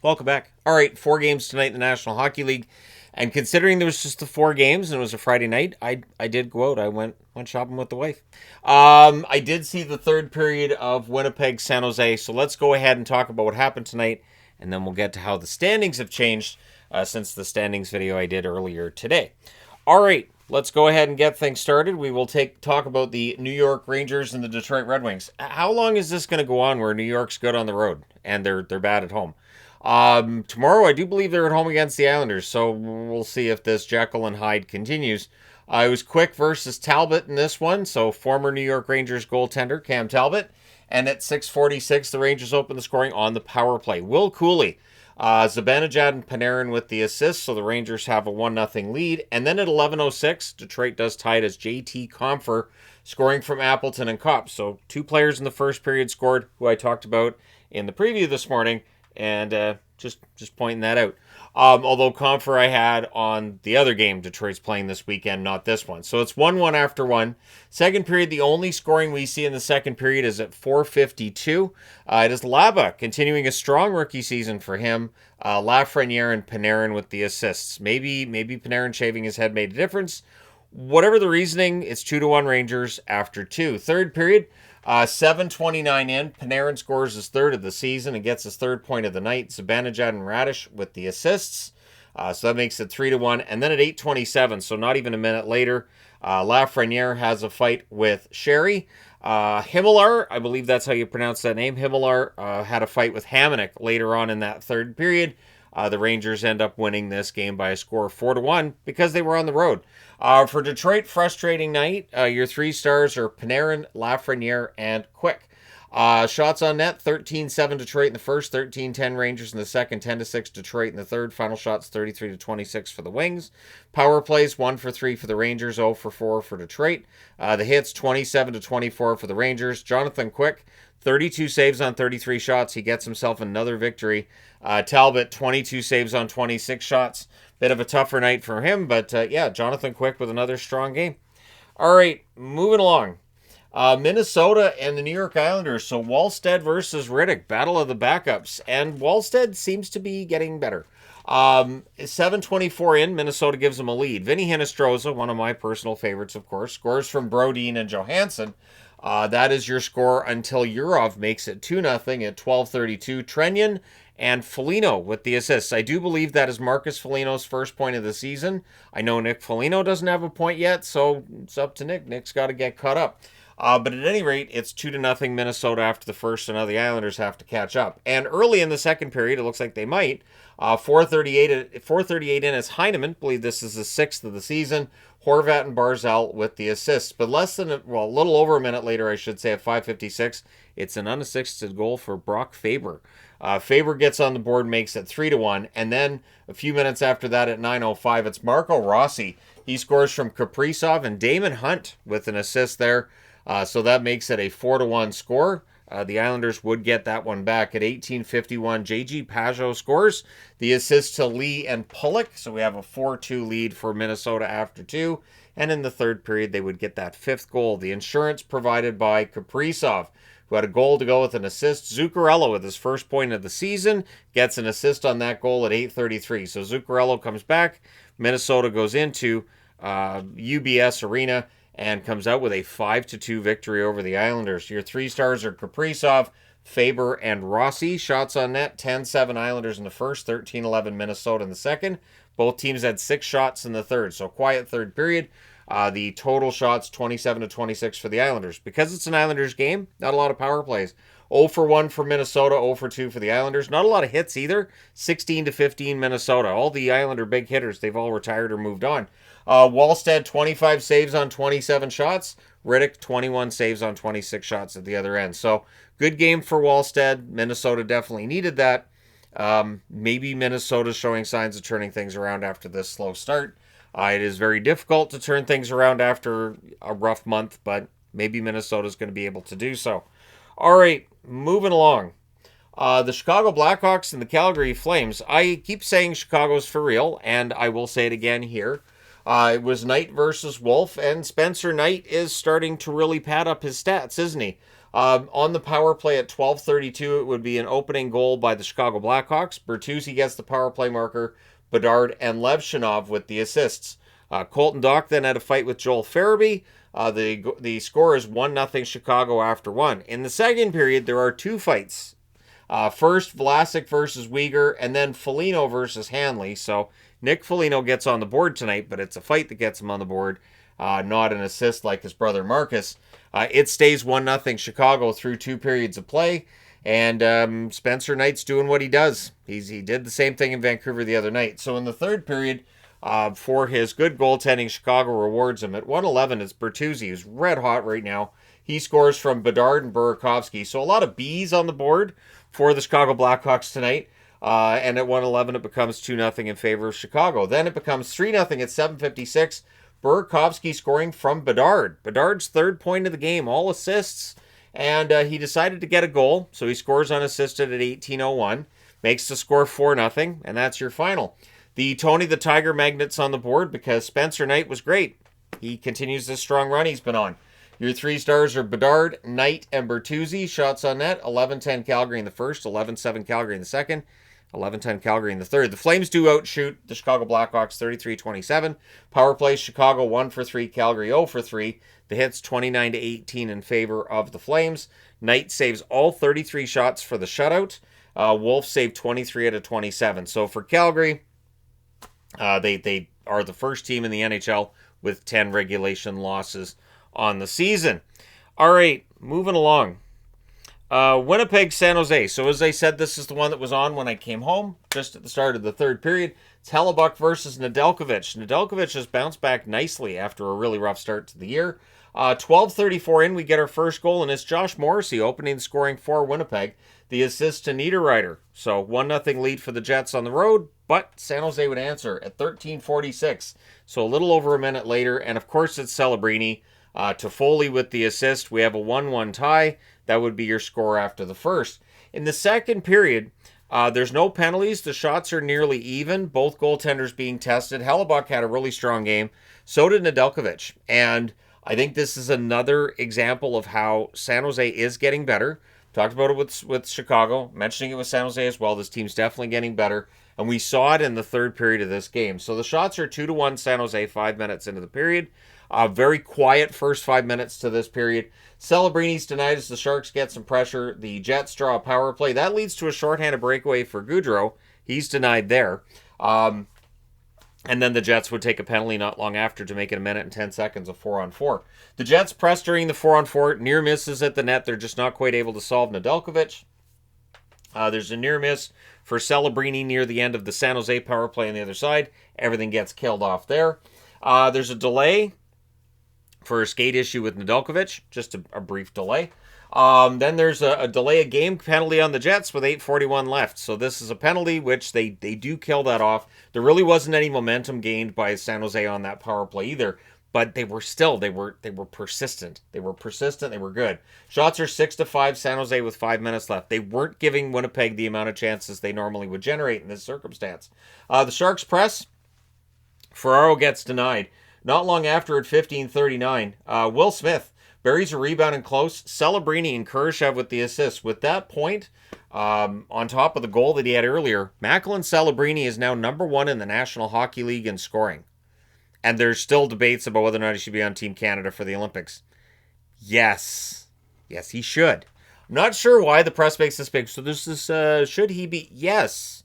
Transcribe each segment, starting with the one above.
Welcome back. All right, 4 games tonight in the National Hockey League. And considering there was just the 4 games and it was a Friday night, I did go out. I went shopping with the wife. I did see the third period of Winnipeg San Jose. So let's go ahead and talk about what happened tonight, and then we'll get to how the standings have changed since the standings video I did earlier today. All right, let's go ahead and get things started. We will talk about the New York Rangers and the Detroit Red Wings. How long is this going to go on where New York's good on the road and they're bad at home? Tomorrow, I do believe they're at home against the Islanders, so we'll see if this Jekyll and Hyde continues. It was Quick versus Talbot in this one, so former New York Rangers goaltender Cam Talbot. And at 6:46, the Rangers open the scoring on the power play. Will Cooley, Zibanejad and Panarin with the assists, so the Rangers have a 1-0 lead. And then at 11:06, Detroit does tie it as JT Compher scoring from Appleton and Kopp. So 2 players in the first period scored, who I talked about in the preview this morning. And just pointing that out. Although Compher I had on the other game Detroit's playing this weekend, not this one. So it's 1-1 after one. Second period, the only scoring we see in the second period is at 4:52. It is Laba continuing a strong rookie season for him. Lafreniere and Panarin with the assists. Maybe Panarin shaving his head made a difference. Whatever the reasoning, it's 2-1 Rangers after 2. Third period, 7:29 in. Panarin scores his third of the season and gets his third point of the night. Zibanejad and Radish with the assists. So that makes it 3-1. And then at 8:27, so not even a minute later, Lafreniere has a fight with Sherry. Himmler, I believe that's how you pronounce that name. Himmler had a fight with Hamonic later on in that third period. The Rangers end up winning this game by a score of 4-1 because they were on the road. For Detroit, frustrating night. Your 3 stars are Panarin, Lafreniere, and Quick. Shots on net, 13-7 Detroit in the first, 13-10 Rangers in the second, 10-6 Detroit in the third. Final shots, 33-26 for the Wings. Power plays, 1 for 3 for the Rangers, 0 for 4 for Detroit. The hits, 27-24 for the Rangers. Jonathan Quick, 32 saves on 33 shots. He gets himself another victory. Talbot, 22 saves on 26 shots. Bit of a tougher night for him, but yeah, Jonathan Quick with another strong game. All right, moving along. Minnesota and the New York Islanders. So Wallstead versus Riddick, battle of the backups. And Wallstead seems to be getting better. 7:24 in, Minnesota gives him a lead. Vinny Hinostroza, one of my personal favorites, of course, scores from Brodin and Johansson. That is your score until Urov makes it 2-0 at 12:32. Trenyon and Foligno with the assists. I do believe that is Marcus Foligno's first point of the season. I know Nick Foligno doesn't have a point yet, so it's up to Nick. Nick's got to get caught up. But at any rate, it's 2-0 Minnesota after the first, so now the Islanders have to catch up. And early in the second period, it looks like they might. 4:38 in is Heineman. I believe this is the 6th of the season. Horvat and Barzal with the assists. But a little over a minute later, I should say, at 5:56, it's an unassisted goal for Brock Faber. Faber gets on the board, makes it 3-1. And then a few minutes after that at 9:05, it's Marco Rossi. He scores from Kaprizov and Damon Hunt with an assist there. So that makes it a 4-1 score. The Islanders would get that one back at 18:51. J.G. Pajot scores the assist to Lee and Pullock. So we have a 4-2 lead for Minnesota after 2. And in the third period, they would get that 5th goal. The insurance provided by Kaprizov, who had a goal to go with an assist. Zuccarello, with his first point of the season, gets an assist on that goal at 8:33. So Zuccarello comes back. Minnesota goes into UBS Arena and comes out with a 5-2 victory over the Islanders. Your 3 stars are Kaprizov, Faber, and Rossi. Shots on net, 10-7 Islanders in the first, 13-11 Minnesota in the second. Both teams had 6 shots in the third, so quiet third period. The total shots, 27-26 for the Islanders. Because it's an Islanders game, not a lot of power plays. 0 for 1 for Minnesota, 0 for 2 for the Islanders. Not a lot of hits either. 16-15 Minnesota. All the Islander big hitters, they've all retired or moved on. Wallstead, 25 saves on 27 shots. Riddick, 21 saves on 26 shots at the other end. So, good game for Wallstead. Minnesota definitely needed that. Maybe Minnesota's showing signs of turning things around after this slow start. It is very difficult to turn things around after a rough month, but maybe Minnesota's going to be able to do so. All right, moving along. The Chicago Blackhawks and the Calgary Flames. I keep saying Chicago's for real, and I will say it again here. It was Knight versus Wolf, and Spencer Knight is starting to really pad up his stats, isn't he? On the power play at 12:32, it would be an opening goal by the Chicago Blackhawks. Bertuzzi gets the power play marker. Bedard and Levshinov with the assists. Colton Dach then had a fight with Joel Farabee. The score is 1-0 Chicago after one. In the second period, there are two fights. First, Vlasic versus Uyghur, and then Foligno versus Hanley. So Nick Foligno gets on the board tonight, but it's a fight that gets him on the board, not an assist like his brother Marcus. It stays 1-0 Chicago through two periods of play, and Spencer Knight's doing what he does. He did the same thing in Vancouver the other night. So in the third period, for his good goaltending, Chicago rewards him. At 1:11, it's Bertuzzi, who's red hot right now. He scores from Bedard and Burakovsky. So a lot of B's on the board for the Chicago Blackhawks tonight. And at 1:11, it becomes 2-0 in favor of Chicago. Then it becomes 3-0 at 7:56. Burakovsky scoring from Bedard. Bedard's third point of the game, all assists. And he decided to get a goal, so he scores unassisted at 18:01. Makes the score 4-0, and that's your final. The Tony the Tiger magnets on the board because Spencer Knight was great. He continues this strong run he's been on. Your three stars are Bedard, Knight, and Bertuzzi. Shots on net, 11-10 Calgary in the first, 11-7 Calgary in the second, 11-10 Calgary in the third. The Flames do outshoot the Chicago Blackhawks 33-27. Power play, Chicago 1 for 3, Calgary 0 for 3. The hits 29-18 in favor of the Flames. Knight saves all 33 shots for the shutout. Wolf saved 23 out of 27. So for Calgary, they are the first team in the NHL with 10 regulation losses on the season. All right, moving along. Winnipeg, San Jose. So as I said, this is the one that was on when I came home, just at the start of the third period. It's Hellebuck versus Nedeljkovic. Nedeljkovic has bounced back nicely after a really rough start to the year. 12:34 in, we get our first goal, and it's Josh Morrissey opening the scoring for Winnipeg. The assist to Niederreiter. So 1-0 lead for the Jets on the road, but San Jose would answer at 13:46. So a little over a minute later, and of course it's Celebrini. Toffoli with the assist. We have a 1-1 tie. That would be your score after the first. In the second period, there's no penalties. The shots are nearly even. Both goaltenders being tested. Hellebuck had a really strong game. So did Nedeljkovic. And I think this is another example of how San Jose is getting better. Talked about it with Chicago. Mentioning it with San Jose as well. This team's definitely getting better. And we saw it in the third period of this game. So the shots are 2-1 San Jose 5 minutes into the period. Very quiet first 5 minutes to this period. Celebrini's denied as the Sharks get some pressure. The Jets draw a power play. That leads to a shorthanded breakaway for Gaudreau. He's denied there. And then the Jets would take a penalty not long after to make it 1 minute and 10 seconds of 4-on-4. The Jets press during the 4-on-4. Near misses at the net. They're just not quite able to solve Nedeljkovic. There's a near miss for Celebrini near the end of the San Jose power play on the other side. Everything gets killed off there. There's a delay for a skate issue with Nedeljkovic, just a brief delay. Then there's a delay of game penalty on the Jets with 8:41 left. So this is a penalty, which they do kill that off. There really wasn't any momentum gained by San Jose on that power play either, but they were persistent. They were persistent. They were good. Shots are 6-5 San Jose with 5 minutes left. They weren't giving Winnipeg the amount of chances they normally would generate in this circumstance. The Sharks press. Ferraro gets denied. Not long after at 15:39, Will Smith buries a rebound in close. Celebrini and Kurashev with the assist. With that point, on top of the goal that he had earlier, Macklin Celebrini is now number 1 in the National Hockey League in scoring. And there's still debates about whether or not he should be on Team Canada for the Olympics. Yes. Yes, he should. I'm not sure why the press makes this big. So this is, should he be? Yes.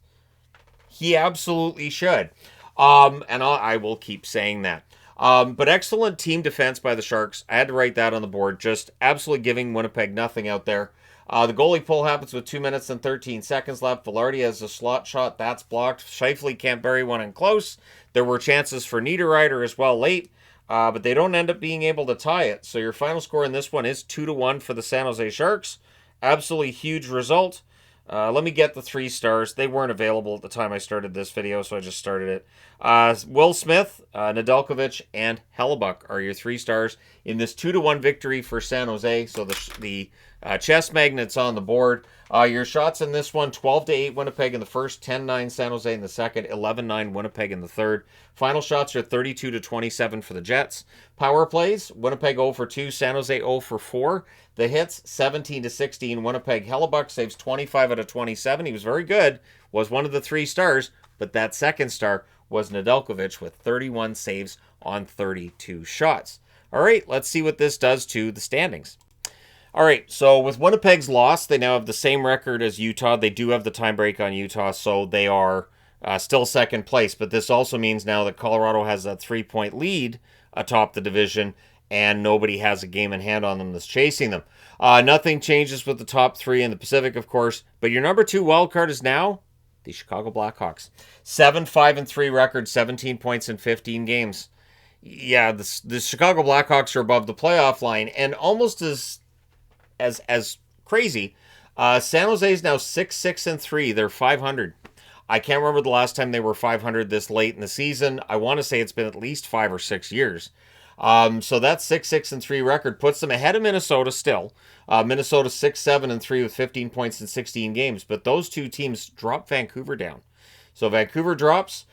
He absolutely should. And I will keep saying that. But excellent team defense by the Sharks. I had to write that on the board. Just absolutely giving Winnipeg nothing out there. The goalie pull happens with 2 minutes and 13 seconds left. Velarde has a slot shot. That's blocked. Scheifele can't bury one in close. There were chances for Niederreiter as well late. But they don't end up being able to tie it. So your final score in this one is 2-1 for the San Jose Sharks. Absolutely huge result. Let me get the 3 stars. They weren't available at the time I started this video, so I just started it. Will Smith, Nedeljkovic, and Hellebuck are your 3 stars in this 2-1 victory for San Jose. So the Chess magnets on the board. Your shots in this one, 12-8 Winnipeg in the first, 10-9 San Jose in the second, 11-9 Winnipeg in the third. Final shots are 32-27 for the Jets. Power plays, Winnipeg 0 for 2, San Jose 0 for 4. The hits, 17-16 Winnipeg. Hellebuck saves 25 out of 27. He was very good, was one of the 3 stars, but that second star was Nedeljkovic with 31 saves on 32 shots. All right, let's see what this does to the standings. All right, so with Winnipeg's loss, they now have the same record as Utah. They do have the time break on Utah, so they are still second place. But this also means now that Colorado has a 3-point lead atop the division, and nobody has a game in hand on them that's chasing them. Nothing changes with the top 3 in the Pacific, of course, but your number 2 wild card is now the Chicago Blackhawks. 7-5-3 record, 17 points in 15 games. Yeah, the Chicago Blackhawks are above the playoff line, and almost as crazy. San Jose is now 6-6-3. They're 500. I can't remember the last time they were 500 this late in the season. I want to say it's been at least 5 or 6 years. So that 6-6-3 record puts them ahead of Minnesota still. Minnesota 6-7-3 with 15 points in 16 games. But those 2 teams drop Vancouver down. So Vancouver drops.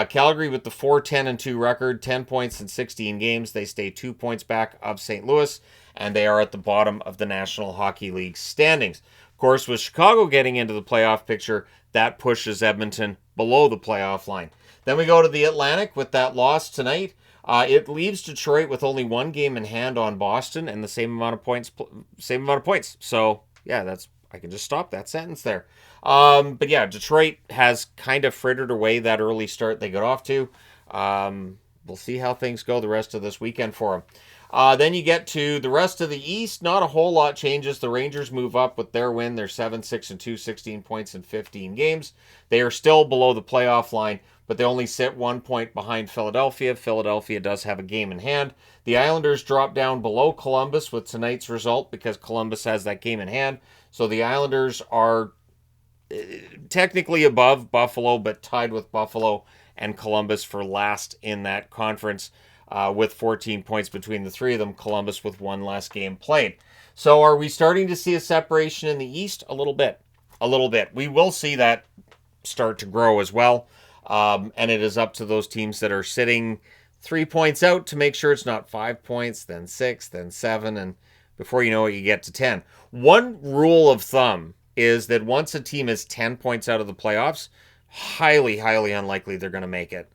Calgary with the 4-10-2 record, 10 points in 16 games. They stay 2 points back of St. Louis, and they are at the bottom of the National Hockey League standings. Of course, with Chicago getting into the playoff picture, that pushes Edmonton below the playoff line. Then we go to the Atlantic with that loss tonight. It leaves Detroit with only 1 game in hand on Boston and the same amount of points. So yeah, I can just stop that sentence there. But yeah, Detroit has kind of frittered away that early start they got off to. We'll see how things go the rest of this weekend for them. Then you get to the rest of the East. Not a whole lot changes. The Rangers move up with their win. They're 7-6-2, 16 points in 15 games. They are still below the playoff line, but they only sit 1 point behind Philadelphia. Philadelphia does have a game in hand. The Islanders drop down below Columbus with tonight's result because Columbus has that game in hand. So the Islanders are technically above Buffalo, but tied with Buffalo and Columbus for last in that conference with 14 points between the 3 of them. Columbus with 1 less game played. So are we starting to see a separation in the East? A little bit. We will see that start to grow as well. And it is up to those teams that are sitting 3 points out to make sure it's not 5 points, then 6, then 7, and before you know it, you get to 10. One rule of thumb is that once a team is 10 points out of the playoffs, highly, highly unlikely they're going to make it.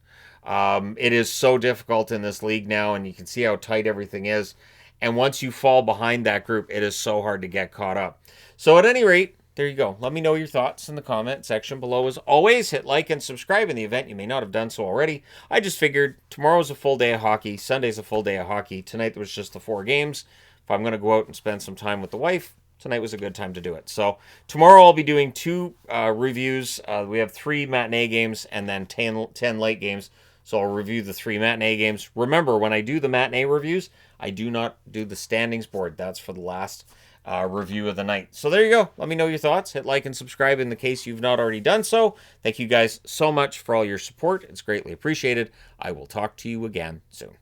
It is so difficult in this league now, and you can see how tight everything is. And once you fall behind that group, it is so hard to get caught up. So at any rate, there you go. Let me know your thoughts in the comment section below. As always, hit like and subscribe in the event you may not have done so already. I just figured tomorrow's a full day of hockey. Sunday's a full day of hockey. Tonight there was just the 4 games. If I'm going to go out and spend some time with the wife, tonight was a good time to do it. So tomorrow I'll be doing 2 reviews. We have 3 matinee games and then 10 late games. So I'll review the 3 matinee games. Remember, when I do the matinee reviews, I do not do the standings board. That's for the last review of the night. So there you go. Let me know your thoughts. Hit like and subscribe in the case you've not already done so. Thank you guys so much for all your support. It's greatly appreciated. I will talk to you again soon.